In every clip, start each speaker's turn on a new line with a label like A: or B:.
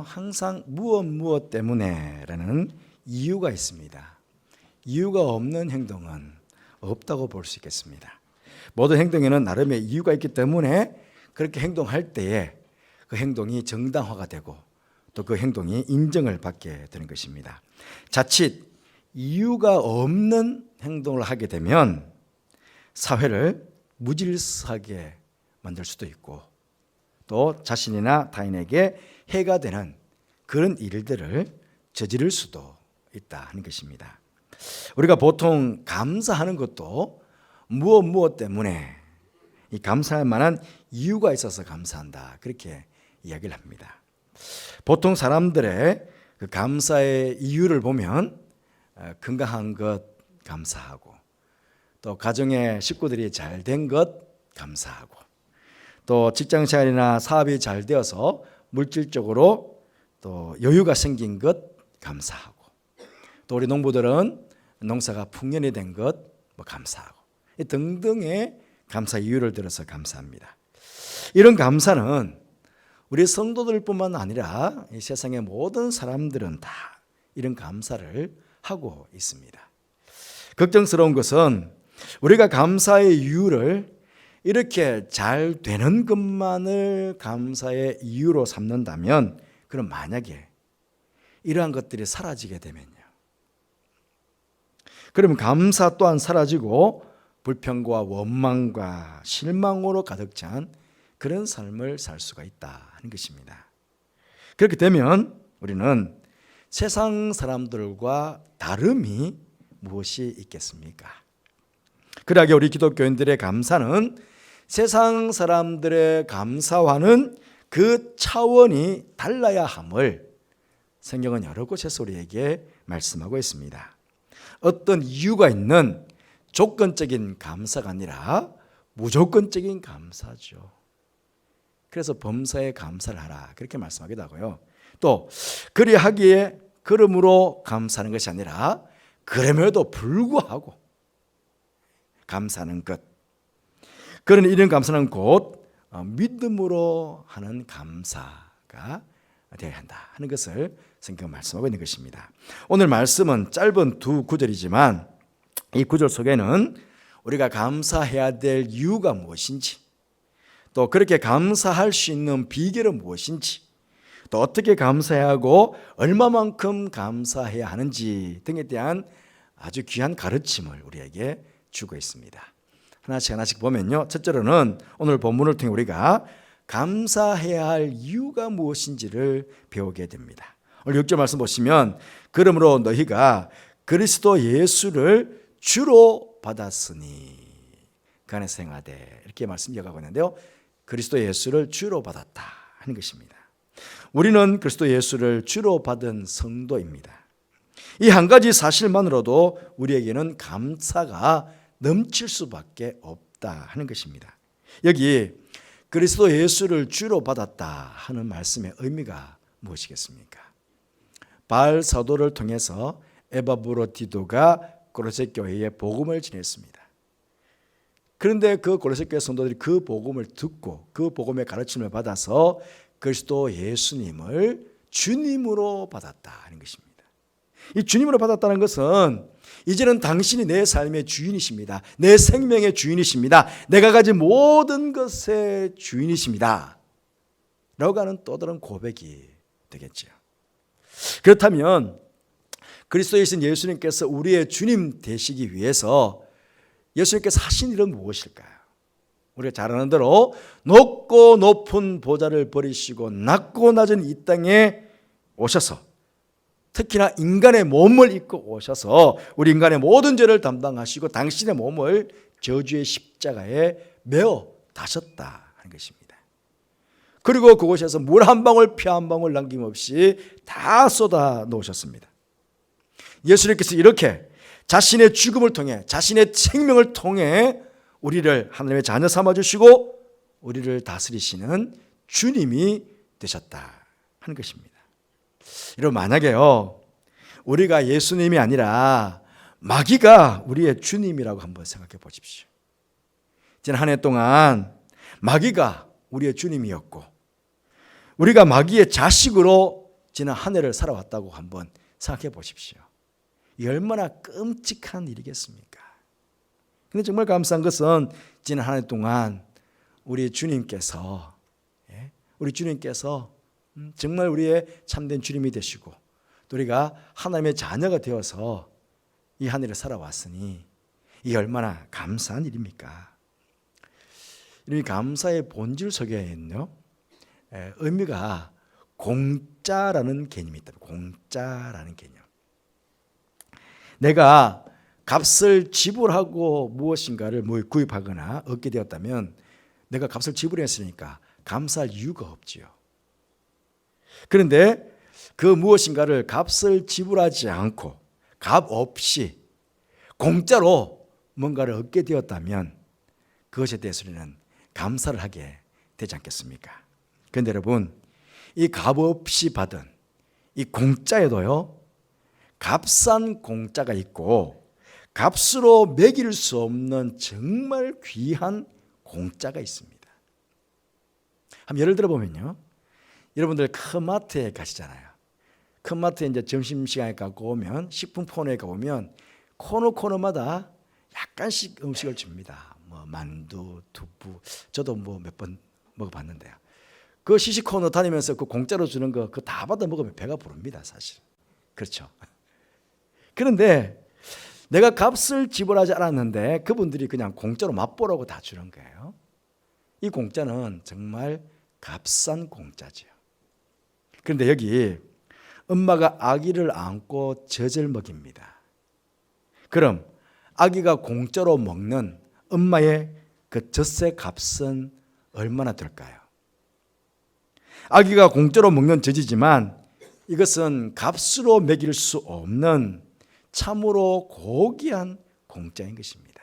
A: 항상 무엇 때문에라는 이유가 있습니다. 이유가 없는 행동은 없다고 볼 수 있겠습니다. 모든 행동에는 나름의 이유가 있기 때문에 그렇게 행동할 때에 그 행동이 정당화가 되고 또 그 행동이 인정을 받게 되는 것입니다. 자칫 이유가 없는 행동을 하게 되면 사회를 무질서하게 만들 수도 있고 또 자신이나 타인에게 해가 되는 그런 일들을 저지를 수도 있다 하는 것입니다. 우리가 보통 감사하는 것도 무엇 때문에 이 감사할 만한 이유가 있어서 감사한다 그렇게 이야기를 합니다. 보통 사람들의 그 감사의 이유를 보면 건강한 것 감사하고 또 가정의 식구들이 잘 된 것 감사하고 또 직장 생활이나 사업이 잘 되어서 물질적으로 또 여유가 생긴 것 감사하고 또 우리 농부들은 농사가 풍년이 된 것 감사하고 등등의 감사 이유를 들어서 감사합니다. 이런 감사는 우리 성도들뿐만 아니라 이 세상의 모든 사람들은 다 이런 감사를 하고 있습니다. 걱정스러운 것은 우리가 감사의 이유를 이렇게 잘 되는 것만을 감사의 이유로 삼는다면 그럼 만약에 이러한 것들이 사라지게 되면요. 그러면 감사 또한 사라지고 불평과 원망과 실망으로 가득 찬 그런 삶을 살 수가 있다 하는 것입니다. 그렇게 되면 우리는 세상 사람들과 다름이 무엇이 있겠습니까? 그러하게 우리 기독교인들의 감사는 세상 사람들의 감사와는 그 차원이 달라야 함을 성경은 여러 곳에서 우리에게 말씀하고 있습니다. 어떤 이유가 있는 조건적인 감사가 아니라 무조건적인 감사죠. 그래서 범사에 감사를 하라 그렇게 말씀하기도 하고요. 또 그리하기에 그러므로 감사하는 것이 아니라 그럼에도 불구하고 감사하는 것. 그런 이런 감사는 곧 믿음으로 하는 감사가 되어야 한다 하는 것을 성경은 말씀하고 있는 것입니다. 오늘 말씀은 짧은 두 구절이지만 이 구절 속에는 우리가 감사해야 될 이유가 무엇인지 또 그렇게 감사할 수 있는 비결은 무엇인지 또 어떻게 감사해야 하고 얼마만큼 감사해야 하는지 등에 대한 아주 귀한 가르침을 우리에게 주고 있습니다. 하나씩 보면요. 첫째로는 오늘 본문을 통해 우리가 감사해야 할 이유가 무엇인지를 배우게 됩니다. 오늘 6절 말씀 보시면 그러므로 너희가 그리스도 예수를 주로 받았으니 그 안에서 행하되 이렇게 말씀 이어가고 있는데요. 그리스도 예수를 주로 받았다 하는 것입니다. 우리는 그리스도 예수를 주로 받은 성도입니다. 이 한 가지 사실만으로도 우리에게는 감사가 넘칠 수밖에 없다 하는 것입니다. 여기 그리스도 예수를 주로 받았다 하는 말씀의 의미가 무엇이겠습니까? 바알 사도를 통해서 에바브로디도가 고로새 교회에 복음을 전했습니다. 그런데 그 고로새 교회 성도들이 그 복음을 듣고 그 복음의 가르침을 받아서 그리스도 예수님을 주님으로 받았다 하는 것입니다. 이 주님으로 받았다는 것은 이제는 당신이 내 삶의 주인이십니다. 내 생명의 주인이십니다. 내가 가진 모든 것의 주인이십니다. 라고 하는 또 다른 고백이 되겠죠. 그렇다면 그리스도이신 예수님께서 우리의 주님 되시기 위해서 예수님께서 하신 일은 무엇일까요? 우리가 잘 아는 대로 높고 높은 보좌를 버리시고 낮고 낮은 이 땅에 오셔서 특히나 인간의 몸을 입고 오셔서 우리 인간의 모든 죄를 담당하시고 당신의 몸을 저주의 십자가에 메어 다셨다 하는 것입니다. 그리고 그곳에서 물 한 방울 피 한 방울 남김없이 다 쏟아 놓으셨습니다. 예수님께서 이렇게 자신의 죽음을 통해 자신의 생명을 통해 우리를 하나님의 자녀 삼아주시고 우리를 다스리시는 주님이 되셨다 하는 것입니다. 여러분 만약에요 우리가 예수님이 아니라 마귀가 우리의 주님이라고 한번 생각해 보십시오. 지난 한 해 동안 마귀가 우리의 주님이었고 우리가 마귀의 자식으로 지난 한 해를 살아왔다고 한번 생각해 보십시오. 이 얼마나 끔찍한 일이겠습니까? 근데 정말 감사한 것은 지난 한 해 동안 우리 주님께서 정말 우리의 참된 주님이 되시고 또 우리가 하나님의 자녀가 되어서 이 한 해를 살아왔으니 이 얼마나 감사한 일입니까? 이 감사의 본질 속에는요, 의미가 공짜라는 개념이 있다. 공짜라는 개념. 내가 값을 지불하고 무엇인가를 구입하거나 얻게 되었다면 내가 값을 지불했으니까 감사할 이유가 없지요. 그런데 그 무엇인가를 값을 지불하지 않고 값 없이 공짜로 뭔가를 얻게 되었다면 그것에 대해서 우리는 감사를 하게 되지 않겠습니까? 그런데 여러분, 이 값 없이 받은 이 공짜에도요, 값싼 공짜가 있고 값으로 매길 수 없는 정말 귀한 공짜가 있습니다. 한번 예를 들어 보면요, 여러분들 큰 마트에 가시잖아요. 큰 마트에 이제 점심시간에 가고 오면 식품 코너에 가보면 코너마다 약간씩 음식을 줍니다. 뭐 만두, 두부, 저도 뭐 몇 번 먹어봤는데요. 그 시식 코너 다니면서 그 공짜로 주는 거 그거 다 받아 먹으면 배가 부릅니다, 사실. 그렇죠. 그런데 내가 값을 지불하지 않았는데 그분들이 그냥 공짜로 맛보라고 다 주는 거예요. 이 공짜는 정말 값싼 공짜죠. 그런데 여기 엄마가 아기를 안고 젖을 먹입니다. 그럼 아기가 공짜로 먹는 엄마의 그 젖의 값은 얼마나 될까요? 아기가 공짜로 먹는 젖이지만 이것은 값으로 매길 수 없는 참으로 고귀한 공짜인 것입니다.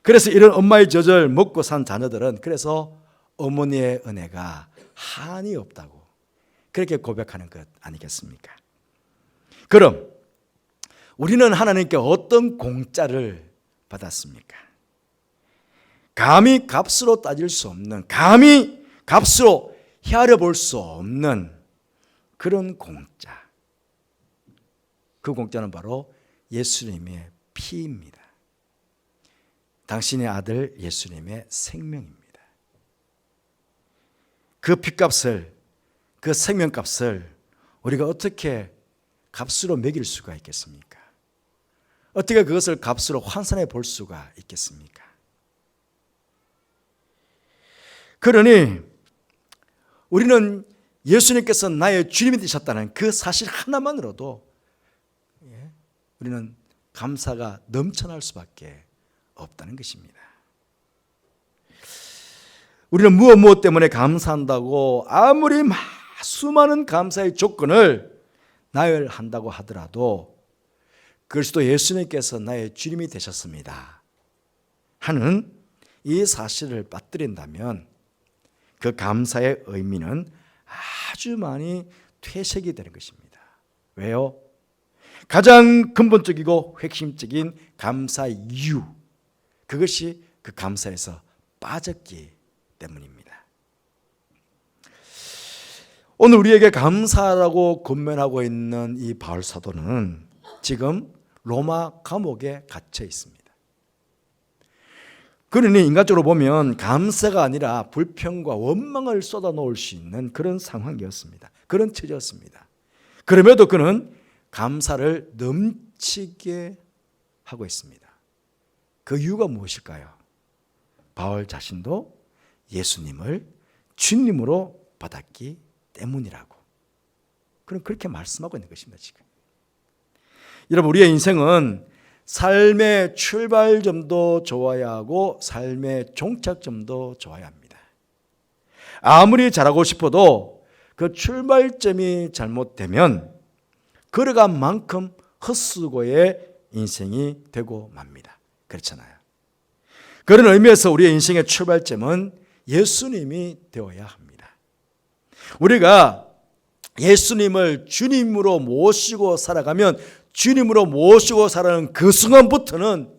A: 그래서 이런 엄마의 젖을 먹고 산 자녀들은 그래서 어머니의 은혜가 한이 없다고 그렇게 고백하는 것 아니겠습니까? 그럼 우리는 하나님께 어떤 공짜를 받았습니까? 감히 값으로 따질 수 없는, 감히 값으로 헤아려 볼 수 없는 그런 공짜. 그 공짜는 바로 예수님의 피입니다. 당신의 아들 예수님의 생명입니다. 그 피값을, 그 생명값을 우리가 어떻게 값으로 매길 수가 있겠습니까? 어떻게 그것을 값으로 환산해 볼 수가 있겠습니까? 그러니 우리는 예수님께서 나의 주님이 되셨다는 그 사실 하나만으로도 우리는 감사가 넘쳐날 수밖에 없다는 것입니다. 우리는 무엇 때문에 감사한다고 아무리 수많은 감사의 조건을 나열한다고 하더라도 그리스도 예수님께서 나의 주님이 되셨습니다 하는 이 사실을 빠뜨린다면 그 감사의 의미는 아주 많이 퇴색이 되는 것입니다. 왜요? 가장 근본적이고 핵심적인 감사 이유, 그것이 그 감사에서 빠졌기 때문입니다. 오늘 우리에게 감사라고 권면하고 있는 이 바울 사도는 지금 로마 감옥에 갇혀 있습니다. 그러니 인간적으로 보면 감사가 아니라 불평과 원망을 쏟아놓을 수 있는 그런 상황이었습니다. 그런 처지였습니다. 그럼에도 그는 감사를 넘치게 하고 있습니다. 그 이유가 무엇일까요? 바울 자신도 예수님을 주님으로 받았기 때문이라고. 그럼 그렇게 말씀하고 있는 것입니다, 지금. 여러분, 우리의 인생은 삶의 출발점도 좋아야 하고 삶의 종착점도 좋아야 합니다. 아무리 잘하고 싶어도 그 출발점이 잘못되면 걸어간 만큼 헛수고의 인생이 되고 맙니다. 그렇잖아요. 그런 의미에서 우리의 인생의 출발점은 예수님이 되어야 합니다. 우리가 예수님을 주님으로 모시고 살아가면 주님으로 모시고 살아가는 그 순간부터는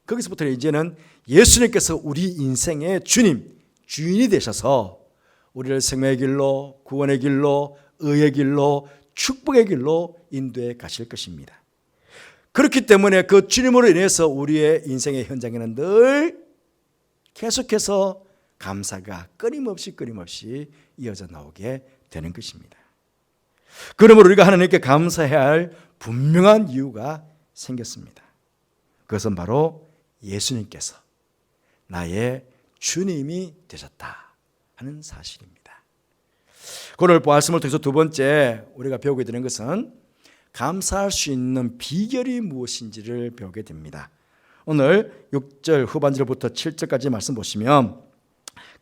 A: 거기서부터는 이제는 예수님께서 우리 인생의 주님, 주인이 되셔서 우리를 생명의 길로, 구원의 길로, 의의 길로 축복의 길로 인도해 가실 것입니다. 그렇기 때문에 그 주님으로 인해서 우리의 인생의 현장에는 늘 계속해서 감사가 끊임없이 이어져 나오게 되는 것입니다. 그러므로 우리가 하나님께 감사해야 할 분명한 이유가 생겼습니다. 그것은 바로 예수님께서 나의 주님이 되셨다 하는 사실입니다. 오늘 말씀을 통해서 두 번째 우리가 배우게 되는 것은 감사할 수 있는 비결이 무엇인지를 배우게 됩니다. 오늘 6절 후반절부터 7절까지 말씀 보시면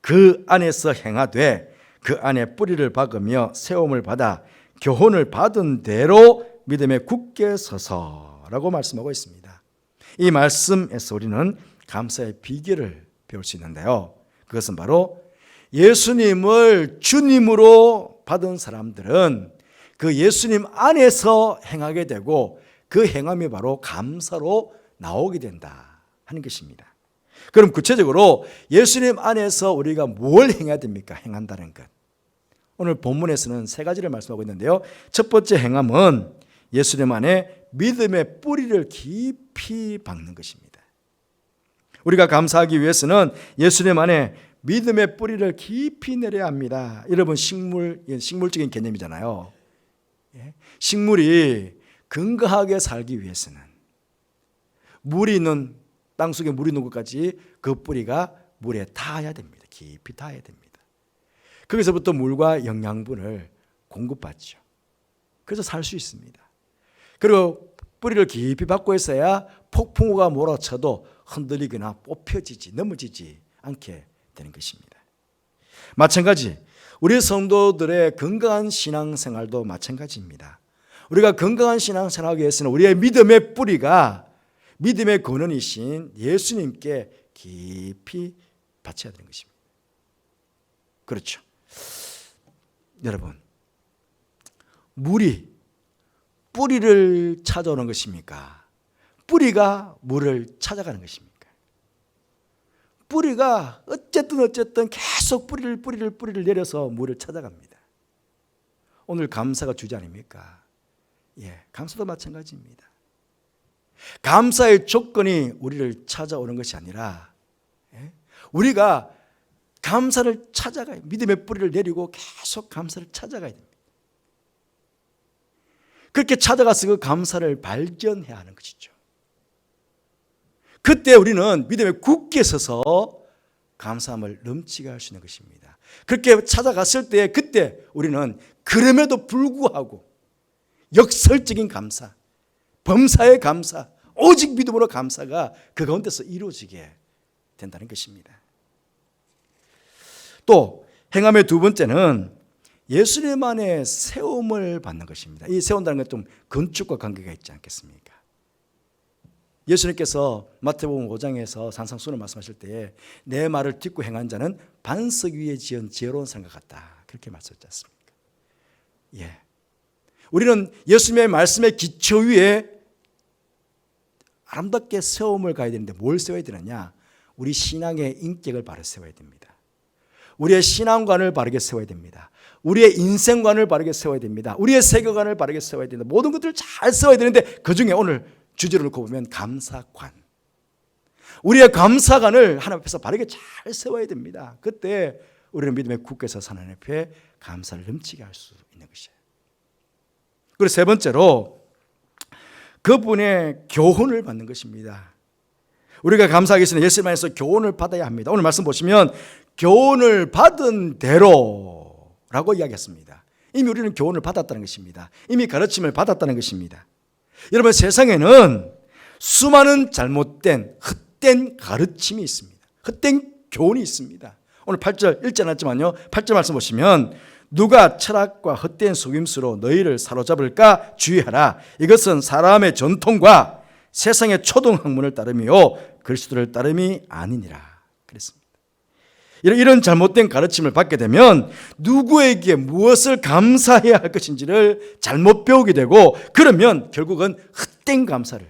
A: 그 안에서 행하되 그 안에 뿌리를 박으며 세움을 받아 교훈을 받은 대로 믿음에 굳게 서서라고 말씀하고 있습니다. 이 말씀에서 우리는 감사의 비결을 배울 수 있는데요. 그것은 바로 예수님을 주님으로 받은 사람들은 그 예수님 안에서 행하게 되고 그 행함이 바로 감사로 나오게 된다 하는 것입니다. 그럼 구체적으로 예수님 안에서 우리가 뭘 행해야 됩니까? 행한다는 것. 오늘 본문에서는 세 가지를 말씀하고 있는데요. 첫 번째 행함은 예수님 안에 믿음의 뿌리를 깊이 박는 것입니다. 우리가 감사하기 위해서는 예수님 안에 믿음의 뿌리를 깊이 내려야 합니다. 여러분 식물적인 개념이잖아요. 식물이 건강하게 살기 위해서는 물이 있는 땅속에 물이 있는 곳까지 그 뿌리가 물에 닿아야 됩니다. 깊이 닿아야 됩니다. 거기서부터 물과 영양분을 공급받죠. 그래서 살 수 있습니다. 그리고 뿌리를 깊이 받고 있어야 폭풍우가 몰아쳐도 흔들리거나 뽑혀지지 넘어지지 않게 되는 것입니다. 마찬가지 우리 성도들의 건강한 신앙생활도 마찬가지입니다. 우리가 건강한 신앙생활하기 위해서는 우리의 믿음의 뿌리가 믿음의 근원이신 예수님께 깊이 받쳐야 되는 것입니다. 그렇죠. 여러분, 물이 뿌리를 찾아오는 것입니까? 뿌리가 물을 찾아가는 것입니까? 뿌리가 어쨌든 계속 뿌리를 내려서 물을 찾아갑니다. 오늘 감사가 주제 아닙니까? 감사도 마찬가지입니다. 감사의 조건이 우리를 찾아오는 것이 아니라 우리가 감사를 찾아가야 믿음의 뿌리를 내리고 계속 감사를 찾아가야 됩니다. 그렇게 찾아가서 그 감사를 발견해야 하는 것이죠. 그때 우리는 믿음에 굳게 서서 감사함을 넘치게 할 수 있는 것입니다. 그렇게 찾아갔을 때 그때 우리는 그럼에도 불구하고 역설적인 감사, 범사의 감사, 오직 믿음으로 감사가 그 가운데서 이루어지게 된다는 것입니다. 또 행함의 두 번째는 예수님 안에 세움을 받는 것입니다. 이 세운다는 건 좀 건축과 관계가 있지 않겠습니까? 예수님께서 마태복음 5장에서 산상수훈을 말씀하실 때에 내 말을 듣고 행한 자는 반석 위에 지은 지혜로운 사람과 같다. 그렇게 말씀하셨지 않습니까? 우리는 예수님의 말씀의 기초 위에 아름답게 세움을 가야 되는데 뭘 세워야 되느냐? 우리 신앙의 인격을 바로 세워야 됩니다. 우리의 신앙관을 바르게 세워야 됩니다. 우리의 인생관을 바르게 세워야 됩니다. 우리의 세계관을 바르게 세워야 됩니다. 모든 것들을 잘 세워야 되는데 그중에 오늘 주제를 놓고 보면 감사관, 우리의 감사관을 하나님 앞에서 바르게 잘 세워야 됩니다. 그때 우리는 믿음의 굳게 서서 하나님 앞에 감사를 넘치게 할 수 있는 것이에요. 그리고 세 번째로 그분의 교훈을 받는 것입니다. 우리가 감사하기 위해서는 예수님 안에서 교훈을 받아야 합니다. 오늘 말씀 보시면 교훈을 받은 대로라고 이야기했습니다. 이미 우리는 교훈을 받았다는 것입니다. 이미 가르침을 받았다는 것입니다. 여러분, 세상에는 수많은 잘못된 헛된 가르침이 있습니다. 헛된 교훈이 있습니다. 오늘 8절 읽지 않았지만요, 8절 말씀 보시면 누가 철학과 헛된 속임수로 너희를 사로잡을까 주의하라. 이것은 사람의 전통과 세상의 초등학문을 따름이요 그리스도를 따름이 아니니라 그랬습니다. 이런 잘못된 가르침을 받게 되면 누구에게 무엇을 감사해야 할 것인지를 잘못 배우게 되고, 그러면 결국은 헛된 감사를,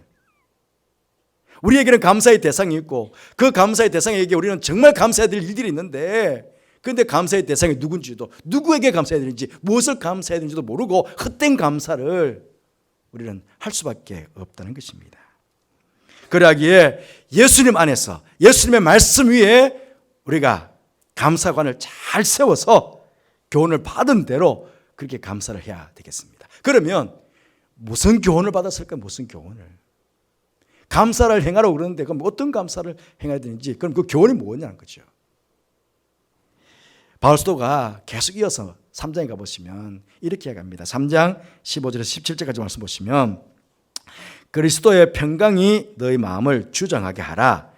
A: 우리에게는 감사의 대상이 있고 그 감사의 대상에게 우리는 정말 감사해야 될 일들이 있는데 그런데 감사의 대상이 누군지도, 누구에게 감사해야 되는지, 무엇을 감사해야 되는지도 모르고 헛된 감사를 우리는 할 수밖에 없다는 것입니다. 그러기에 예수님 안에서, 예수님의 말씀 위에 우리가 감사관을 잘 세워서 교훈을 받은 대로 그렇게 감사를 해야 되겠습니다. 그러면 무슨 교훈을 받았을까? 무슨 교훈을? 감사를 행하라고 그러는데 그럼 어떤 감사를 행해야 되는지, 그럼 그 교훈이 뭐냐는 거죠. 바울 사도가 계속 이어서 3장에 가보시면 이렇게 얘기합니다. 3장 15절에서 17절까지 말씀 보시면, 그리스도의 평강이 너희 마음을 주장하게 하라.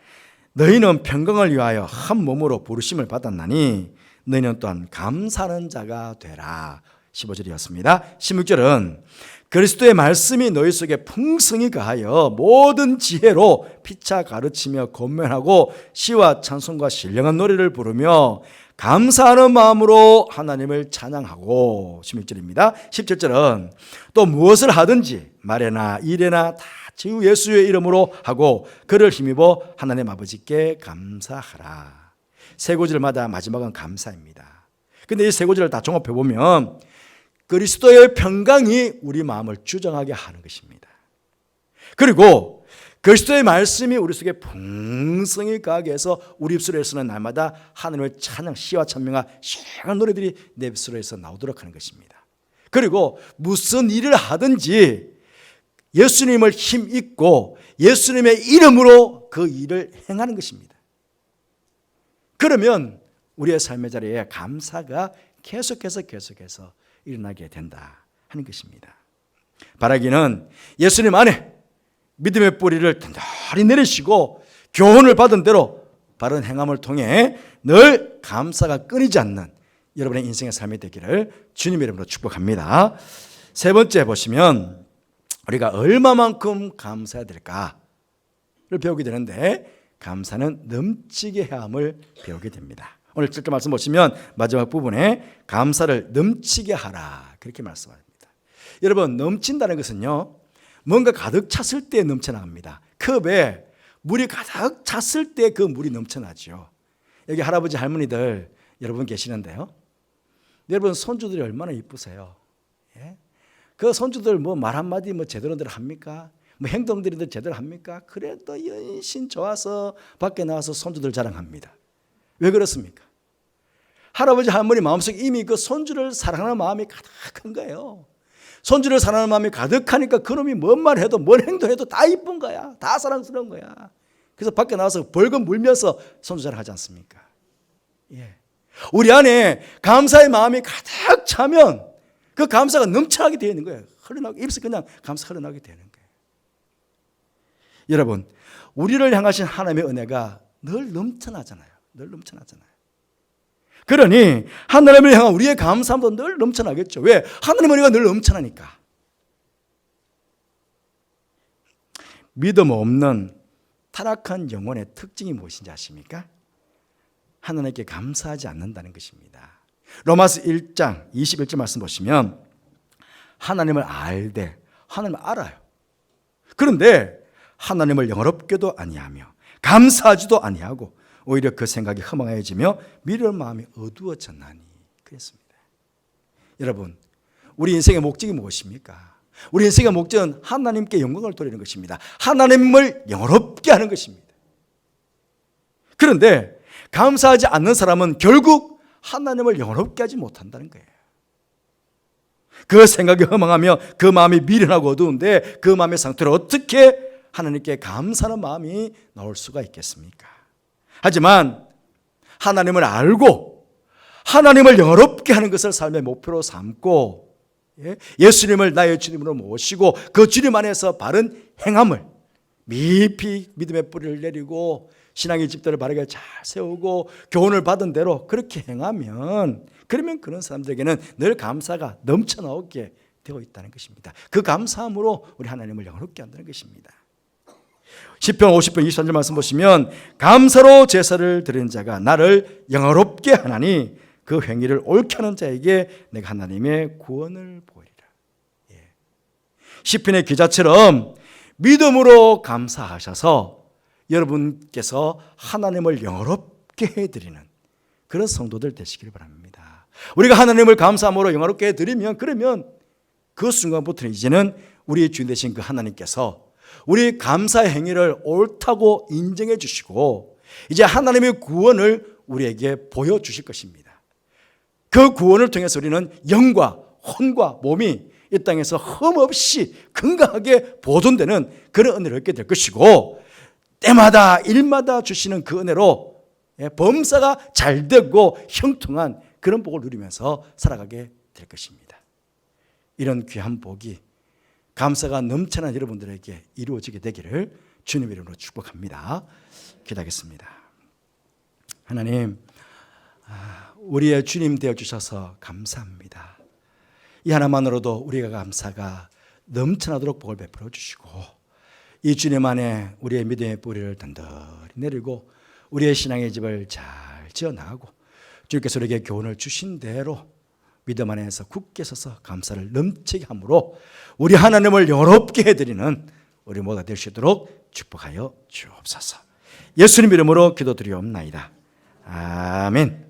A: 너희는 평강을 위하여 한 몸으로 부르심을 받았나니 너희는 또한 감사하는 자가 되라. 15절이었습니다. 16절은 그리스도의 말씀이 너희 속에 풍성히 가하여 모든 지혜로 피차 가르치며 권면하고 시와 찬송과 신령한 노래를 부르며 감사하는 마음으로 하나님을 찬양하고. 16절입니다. 17절은 또 무엇을 하든지 말에나 일에나 다 주 예수의 이름으로 하고 그를 힘입어 하나님 아버지께 감사하라. 세 구절마다 마지막은 감사입니다. 근데 이 세 구절을 다 종합해 보면 그리스도의 평강이 우리 마음을 주장하게 하는 것입니다. 그리고 그리스도의 말씀이 우리 속에 풍성히 가게 해서 우리 입술에서는 날마다 하나님의 찬양, 시와 찬명과 시원한 노래들이 내 입술에서 나오도록 하는 것입니다. 그리고 무슨 일을 하든지 예수님을 힘입고 예수님의 이름으로 그 일을 행하는 것입니다. 그러면 우리의 삶의 자리에 감사가 계속해서 일어나게 된다 하는 것입니다. 바라기는 예수님 안에 믿음의 뿌리를 단단히 내리시고 교훈을 받은 대로 바른 행함을 통해 늘 감사가 끊이지 않는 여러분의 인생의 삶이 되기를 주님의 이름으로 축복합니다. 세 번째 보시면 우리가 얼마만큼 감사해야 될까를 배우게 되는데, 감사는 넘치게 해야 함을 배우게 됩니다. 오늘 7절 말씀 보시면 마지막 부분에 감사를 넘치게 하라 그렇게 말씀합니다. 여러분, 넘친다는 것은요, 뭔가 가득 찼을 때 넘쳐납니다. 컵에 물이 가득 찼을 때 그 물이 넘쳐나죠. 여기 할아버지 할머니들 여러분 계시는데요, 여러분 손주들이 얼마나 이쁘세요. 예? 그 손주들 뭐 말 한마디 뭐 제대로들 합니까? 뭐 행동들이들 제대로 합니까? 그래도 연신 좋아서 밖에 나와서 손주들 자랑합니다. 왜 그렇습니까? 할아버지 할머니 마음속에 이미 그 손주를 사랑하는 마음이 가득한 거예요. 손주를 사랑하는 마음이 가득하니까 그놈이 뭔 말 해도 뭔 행동해도 다 이쁜 거야. 다 사랑스러운 거야. 그래서 밖에 나와서 벌금 물면서 손주 자랑하지 않습니까? 예. 우리 안에 감사의 마음이 가득 차면 그 감사가 넘쳐나게 되어 있는 거예요. 흘러나고 입에서 그냥 감사 흘러나게 되는 거예요. 여러분, 우리를 향하신 하나님의 은혜가 늘 넘쳐나잖아요. 늘 넘쳐나잖아요. 그러니 하나님을 향한 우리의 감사함도 늘 넘쳐나겠죠. 왜? 하나님의 은혜가 늘 넘쳐나니까. 믿음 없는 타락한 영혼의 특징이 무엇인지 아십니까? 하나님께 감사하지 않는다는 것입니다. 로마서 1장 21절 말씀 보시면 하나님을 알되, 하나님을 알아요. 그런데 하나님을 영어롭게도 아니하며 감사하지도 아니하고 오히려 그 생각이 허망해지며 미련한 마음이 어두워졌나니 그랬습니다. 여러분, 우리 인생의 목적이 무엇입니까? 우리 인생의 목적은 하나님께 영광을 돌리는 것입니다. 하나님을 영어롭게 하는 것입니다. 그런데 감사하지 않는 사람은 결국 하나님을 영어롭게 하지 못한다는 거예요. 그 생각이 허망하며 그 마음이 미련하고 어두운데 그 마음의 상태를 어떻게 하나님께 감사하는 마음이 나올 수가 있겠습니까? 하지만 하나님을 알고 하나님을 영어롭게 하는 것을 삶의 목표로 삼고 예수님을 나의 주님으로 모시고 그 주님 안에서 바른 행함을 미피 믿음의 뿌리를 내리고 신앙의 집들을 바르게 잘 세우고 교훈을 받은 대로 그렇게 행하면, 그러면 그런 사람들에게는 늘 감사가 넘쳐나오게 되어 있다는 것입니다. 그 감사함으로 우리 하나님을 영원롭게 한다는 것입니다. 시편 50편 23절 말씀 보시면 감사로 제사를 드리는 자가 나를 영원롭게 하나니 그 행위를 옳게 하는 자에게 내가 하나님의 구원을 보이리라. 시편의 기자처럼 믿음으로 감사하셔서 여러분께서 하나님을 영어롭게 해드리는 그런 성도들 되시길 바랍니다. 우리가 하나님을 감사함으로 영화롭게 드리면, 그러면 그 순간부터는 이제는 우리의 주인 되신 그 하나님께서 우리 감사의 행위를 옳다고 인정해 주시고 이제 하나님의 구원을 우리에게 보여주실 것입니다. 그 구원을 통해서 우리는 영과 혼과 몸이 이 땅에서 흠없이 건강하게 보존되는 그런 은혜를 얻게 될 것이고, 때마다 일마다 주시는 그 은혜로 범사가 잘 되고 형통한 그런 복을 누리면서 살아가게 될 것입니다. 이런 귀한 복이 감사가 넘쳐난 여러분들에게 이루어지게 되기를 주님 이름으로 축복합니다. 기도하겠습니다. 하나님, 우리의 주님 되어주셔서 감사합니다. 이 하나만으로도 우리가 감사가 넘쳐나도록 복을 베풀어 주시고, 이 주님 안에 우리의 믿음의 뿌리를 든든히 내리고 우리의 신앙의 집을 잘 지어나가고 주님께서 우리에게 교훈을 주신 대로 믿음 안에서 굳게 서서 감사를 넘치게 함으로 우리 하나님을 영화롭게 해드리는 우리 모두가 될 수 있도록 축복하여 주옵소서. 예수님 이름으로 기도드리옵나이다. 아멘.